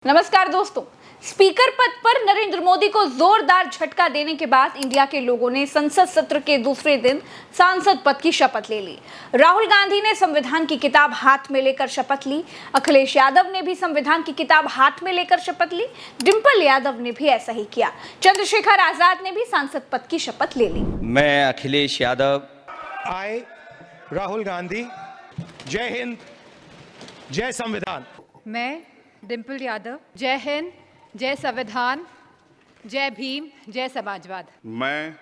नमस्कार दोस्तों। स्पीकर पद पर नरेंद्र मोदी को जोरदार झटका देने के बाद इंडिया के लोगों ने संसद सत्र के दूसरे दिन सांसद पद की शपथ ले ली। राहुल गांधी ने संविधान की किताब हाथ में लेकर शपथ ली। अखिलेश यादव ने भी संविधान की किताब हाथ में लेकर शपथ ली। डिंपल यादव ने भी ऐसा ही किया। चंद्रशेखर आजाद ने भी सांसद पद की शपथ ले ली। मैं अखिलेश यादव, आई राहुल गांधी, जय हिंद, जय संविधान। मैं डिंपल यादव, जय हिंद, जय संविधान, जय भीम, जय समाजवाद। मैं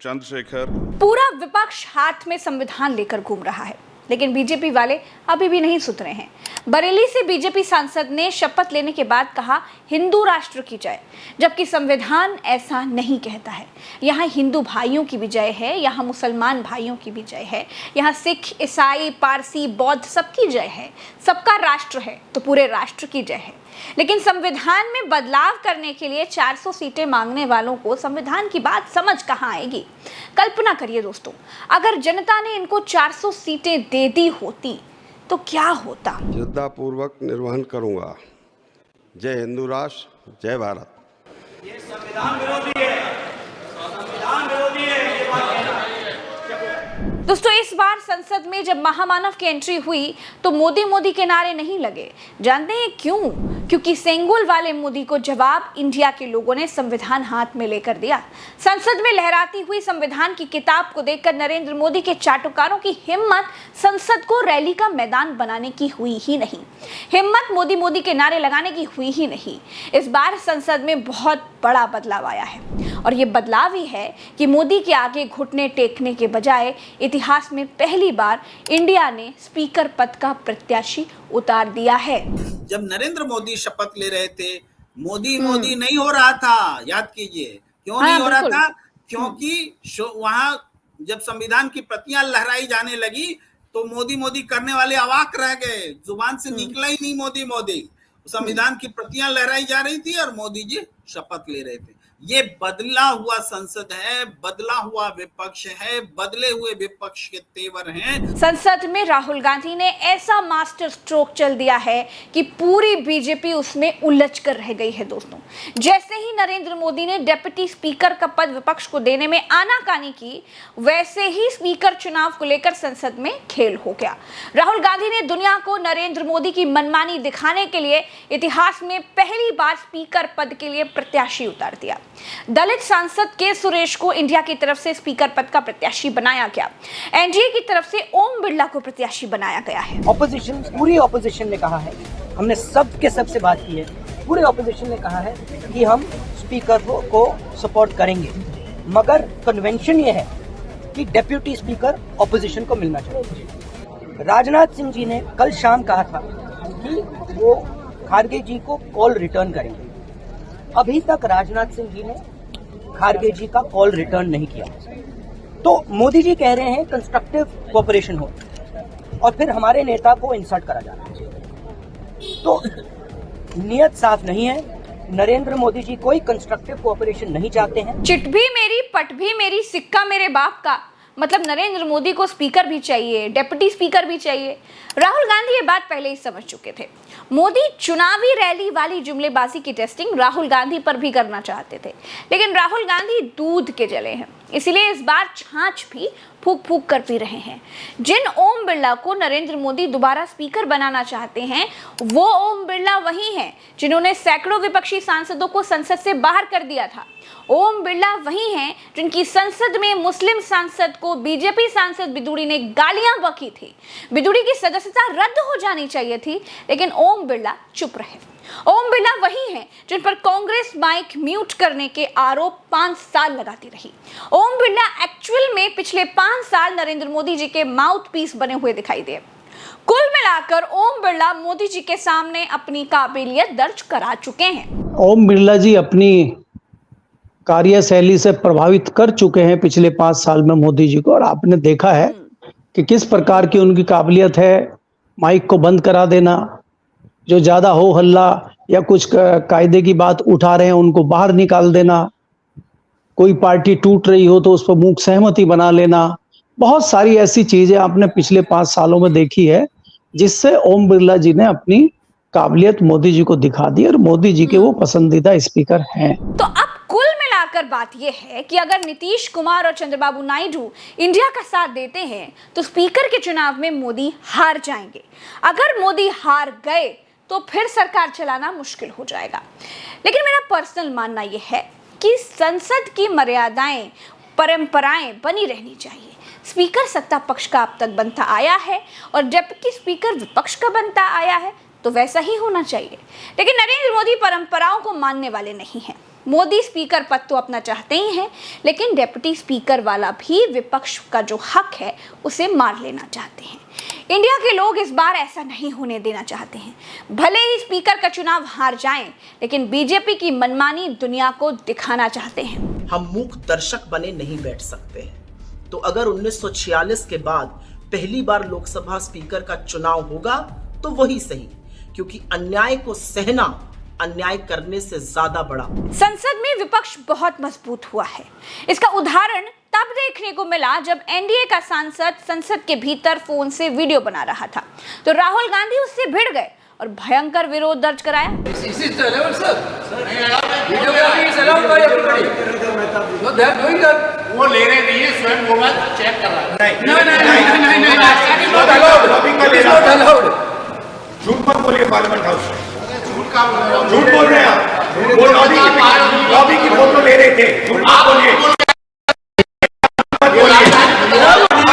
चंद्रशेखर। पूरा विपक्ष हाथ में संविधान लेकर घूम रहा है, लेकिन बीजेपी वाले अभी भी नहीं सुधरे हैं। बरेली से बीजेपी सांसद ने शपथ लेने के बाद कहा, हिंदू राष्ट्र की जय, जबकि संविधान ऐसा नहीं कहता है। यहाँ हिंदू भाइयों की भी जय है, यहाँ मुसलमान भाइयों की भी जय है, यहाँ सिख, ईसाई, पारसी, बौद्ध सबकी जय है। सबका राष्ट्र है तो पूरे राष्ट्र की जय है। लेकिन संविधान में बदलाव करने के लिए 400 सीटें मांगने वालों को संविधान की बात समझ कहाँ आएगी। कल्पना करिए दोस्तों, अगर जनता ने इनको 400 सीटें दे दी होती तो क्या होता। श्रद्धापूर्वक निर्वहन करूंगा। जय हिंदू राष्ट्र, जय भारत। ये संविधान विरोधी है, संविधान विरोधी है, ये बात कहना है। दोस्तों, इस बार संसद में जब महामानव की एंट्री हुई तो मोदी के नारे नहीं लगे। जानते हैं क्यों? क्योंकि सेंगोल वाले मोदी को जवाब इंडिया के लोगों ने संविधान हाथ में लेकर दिया। संसद में लहराती हुई संविधान की किताब को देखकर नरेंद्र मोदी के चाटुकारों की हिम्मत संसद को रैली का मैदान बनाने की हुई ही नहीं। हिम्मत मोदी के नारे लगाने की हुई ही नहीं। इस बार संसद में बहुत बड़ा बदलाव आया है, और ये बदलाव ही है कि मोदी के आगे घुटने टेकने के बजाय इतिहास में पहली बार इंडिया ने स्पीकर पद का प्रत्याशी उतार दिया है। जब नरेंद्र मोदी शपथ ले रहे थे, मोदी नहीं हो रहा था। याद कीजिए क्यों नहीं हो रहा था? क्योंकि वहां जब संविधान की प्रतियां लहराई जाने लगी तो मोदी करने वाले अवाक रह गए। जुबान से निकला ही नहीं मोदी। संविधान की प्रतियां लहराई जा रही थी और मोदी जी शपथ ले रहे थे। ये बदला हुआ संसद है, बदला हुआ विपक्ष है, बदले हुए विपक्ष के तेवर हैं। संसद में राहुल गांधी ने ऐसा मास्टर स्ट्रोक चल दिया है कि पूरी बीजेपी उसमें उलझ कर रह गई है। दोस्तों, जैसे ही नरेंद्र मोदी ने डिप्टी स्पीकर का पद विपक्ष को देने में आनाकानी की, वैसे ही स्पीकर चुनाव को लेकर संसद में खेल हो गया। राहुल गांधी ने दुनिया को नरेंद्र मोदी की मनमानी दिखाने के लिए इतिहास में पहली बार स्पीकर पद के लिए प्रत्याशी उतार दिया। दलित सांसद के सुरेश को इंडिया की तरफ से स्पीकर पद का प्रत्याशी बनाया गया। एनडीए की तरफ से ओम बिरला को प्रत्याशी बनाया गया है। ऑपोजिशन, पूरी ऑपोजिशन ने कहा है, हमने सबसे बात की है, पूरे ऑपोजिशन ने कहा है कि हम स्पीकर को सपोर्ट करेंगे, मगर कन्वेंशन ये है कि डेप्यूटी स्पीकर ऑपोजिशन को मिलना चाहिए। राजनाथ सिंह जी ने कल शाम कहा था कि वो खारगे जी को कॉल रिटर्न करेंगे। अभी तक राजनाथ सिंह जी ने खारगे जी का कॉल रिटर्न नहीं किया। तो मोदी जी कह रहे हैं कंस्ट्रक्टिव कोऑपरेशन हो, और फिर हमारे नेता को इंसल्ट करा जा रहा है। तो नियत साफ नहीं है। नरेंद्र मोदी जी कोई कंस्ट्रक्टिव कोऑपरेशन नहीं चाहते हैं। चिट भी मेरी, पट भी मेरी, सिक्का मेरे बाप का। मतलब नरेंद्र मोदी को स्पीकर भी चाहिए, डिप्टी स्पीकर भी चाहिए। राहुल गांधी ये बात पहले ही समझ चुके थे। मोदी चुनावी रैली वाली जुमलेबाजी की टेस्टिंग राहुल गांधी पर भी करना चाहते थे, लेकिन राहुल गांधी दूध के जले हैं, इसीलिए इस बार छाछ भी फूक कर पी रहे हैं। जिन ओम बिरला को नरेंद्र मोदी दोबारा स्पीकर बनाना चाहते हैं, वो ओम बिरला वही हैं जिन्होंने सैकड़ों विपक्षी सांसदों को संसद से बाहर कर दिया था। ओम बिरला वही हैं जिनकी संसद में मुस्लिम सांसद को बीजेपी सांसद बिदुड़ी ने गालियां बकी थी। बिदुड़ी की सदस्यता रद्द हो जानी चाहिए थी, लेकिन ओम बिरला चुप रहे। ओम बिरला वही हैं जिन पर कांग्रेस माइक म्यूट करने के आरोप 5 साल लगाती रही। ओम बिरला एक्चुअल में पिछले 5 साल नरेंद्र मोदी जी के माउथ पीस बने हुए दिखाई दिए। कुल मिलाकर ओम बिरला मोदी जी के सामने अपनी काबिलियत दर्ज करा चुके हैं। ओम बिरला जी अपनी कार्यशैली से प्रभावित कर चुके हैं पिछले 5 साल में मोदी जी को, और आपने देखा है कि किस प्रकार की उनकी काबिलियत है। माइक को बंद करा देना, जो ज्यादा हो हल्ला या कुछ कायदे की बात उठा रहे हैं उनको बाहर निकाल देना, कोई पार्टी टूट रही हो तो उस पर मूक सहमति बना लेना। बहुत सारी ऐसी चीजें आपने पिछले 5 सालों में देखी है जिससे ओम बिरला जी ने अपनी काबिलियत मोदी जी को दिखा दी और मोदी जी के वो पसंदीदा स्पीकर हैं। तो अब कुल मिलाकर बात यह है कि अगर नीतीश कुमार और चंद्रबाबू नायडू इंडिया का साथ देते हैं तो स्पीकर के चुनाव में मोदी हार जाएंगे। अगर मोदी हार गए तो फिर सरकार चलाना मुश्किल हो जाएगा। लेकिन मेरा पर्सनल मानना यह है कि संसद की मर्यादाएं, परंपराएं बनी रहनी चाहिए। स्पीकर सत्ता पक्ष का अब तक बनता आया है और जबकि स्पीकर विपक्ष का बनता आया है तो वैसा ही होना चाहिए। लेकिन नरेंद्र मोदी परंपराओं को मानने वाले नहीं हैं। मोदी स्पीकर पद तो अपना चाहते ही हैं, लेकिन डिप्टी स्पीकर वाला भी विपक्ष का जो हक है उसे मार लेना चाहते हैं। इंडिया के लोग इस बार ऐसा नहीं होने देना चाहते हैं। भले ही स्पीकर का चुनाव हार जाएं, लेकिन बीजेपी की मनमानी दुनिया को दिखाना चाहते हैं। हम मूक दर्शक बने नहीं बैठ सकते हैं। तो अगर 1946 के बाद पहली बार लोकसभा स्पीकर का चुनाव होगा तो वही सही, क्योंकि अन्याय को सहना अन्याय करने से ज्यादा बड़ा। संसद में विपक्ष बहुत मजबूत हुआ है। इसका उदाहरण तब देखने को मिला जब एनडीए का सांसद संसद के भीतर फोन से वीडियो बना रहा था तो राहुल गांधी उससे भिड़ गए और भयंकर विरोध दर्ज कराया। वो ले रहे नहीं है, स्वयं वो बात चेक कर रहा है। झूठ मत बोलिए पार्लियामेंट हाउस में। झूठ बोल रहे हैं आप। वो लॉबी की फोटो ले रहे थे। झूठ मत बोलिए,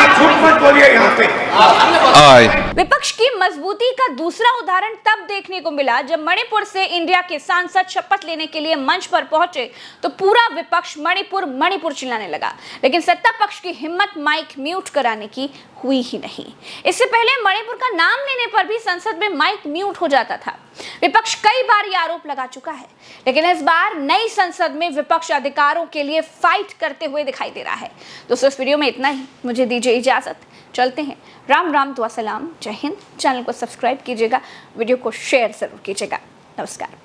झूठ मत बोलिए यहाँ पे। विपक्ष की मजबूती का दूसरा उदाहरण तब देखने को मिला जब मणिपुर से इंडिया के सांसद शपथ लेने के लिए मंच पर पहुंचे तो पूरा विपक्ष मणिपुर मणिपुर चिल्लाने लगा, लेकिन सत्ता पक्ष की हिम्मत माइक म्यूट कराने की हुई ही नहीं। इससे पहले मणिपुर का नाम लेने पर भी संसद में माइक म्यूट हो जाता था। विपक्ष कई बार ये आरोप लगा चुका है, लेकिन इस बार नई संसद में विपक्ष अधिकारों के लिए फाइट करते हुए दिखाई दे रहा है। दोस्तों, इस वीडियो में इतना ही। मुझे दीजिए इजाजत, चलते हैं। राम राम, दुआ सलाम, जय हिंद। चैनल को सब्सक्राइब कीजिएगा, वीडियो को शेयर जरूर कीजिएगा। नमस्कार।